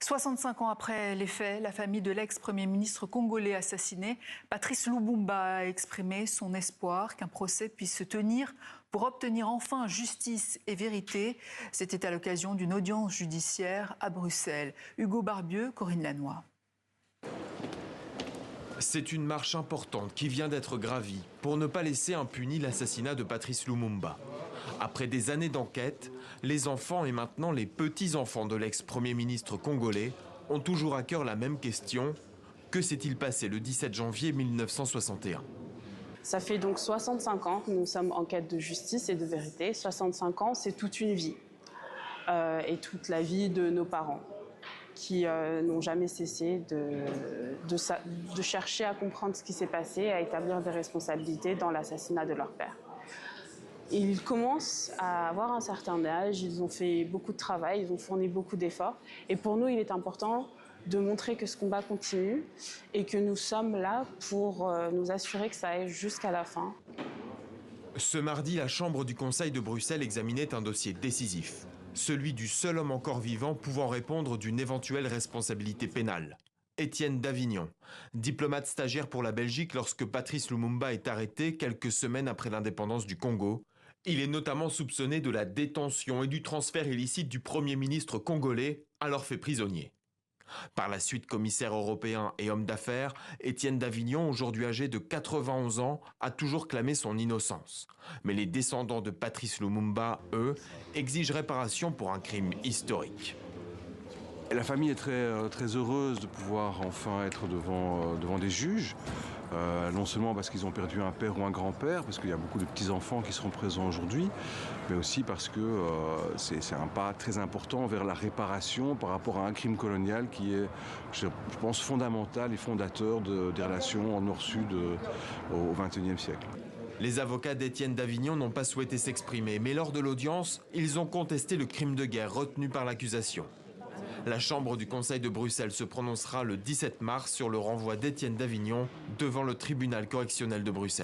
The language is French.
65 ans après les faits, la famille de l'ex-premier ministre congolais assassiné, Patrice Lumumba, a exprimé son espoir qu'un procès puisse se tenir pour obtenir enfin justice et vérité. C'était à l'occasion d'une audience judiciaire à Bruxelles. Hugo Barbieux, Corinne Lannoy. C'est une marche importante qui vient d'être gravie pour ne pas laisser impuni l'assassinat de Patrice Lumumba. Après des années d'enquête, les enfants et maintenant les petits-enfants de l'ex-premier ministre congolais ont toujours à cœur la même question. Que s'est-il passé le 17 janvier 1961 ? Ça fait donc 65 ans que nous sommes en quête de justice et de vérité. 65 ans, c'est toute une vie et toute la vie de nos parents qui n'ont jamais cessé de chercher à comprendre ce qui s'est passé, à établir des responsabilités dans l'assassinat de leur père. Ils commencent à avoir un certain âge, ils ont fait beaucoup de travail, ils ont fourni beaucoup d'efforts. Et pour nous, il est important de montrer que ce combat continue et que nous sommes là pour nous assurer que ça aille jusqu'à la fin. Ce mardi, la Chambre du Conseil de Bruxelles examinait un dossier décisif. Celui du seul homme encore vivant pouvant répondre d'une éventuelle responsabilité pénale. Étienne Davignon, diplomate stagiaire pour la Belgique lorsque Patrice Lumumba est arrêté quelques semaines après l'indépendance du Congo. Il est notamment soupçonné de la détention et du transfert illicite du Premier ministre congolais, alors fait prisonnier. Par la suite commissaire européen et homme d'affaires, Étienne Davignon, aujourd'hui âgé de 91 ans, a toujours clamé son innocence. Mais les descendants de Patrice Lumumba, eux, exigent réparation pour un crime historique. La famille est très heureuse de pouvoir enfin être devant des juges. Non seulement parce qu'ils ont perdu un père ou un grand-père, parce qu'il y a beaucoup de petits-enfants qui seront présents aujourd'hui, mais aussi parce que c'est un pas très important vers la réparation par rapport à un crime colonial qui est, je pense, fondamental et fondateur des relations nord-sud au XXIe siècle. Les avocats d'Étienne Davignon n'ont pas souhaité s'exprimer, mais lors de l'audience, ils ont contesté le crime de guerre retenu par l'accusation. La Chambre du Conseil de Bruxelles se prononcera le 17 mars sur le renvoi d'Étienne Davignon devant le tribunal correctionnel de Bruxelles.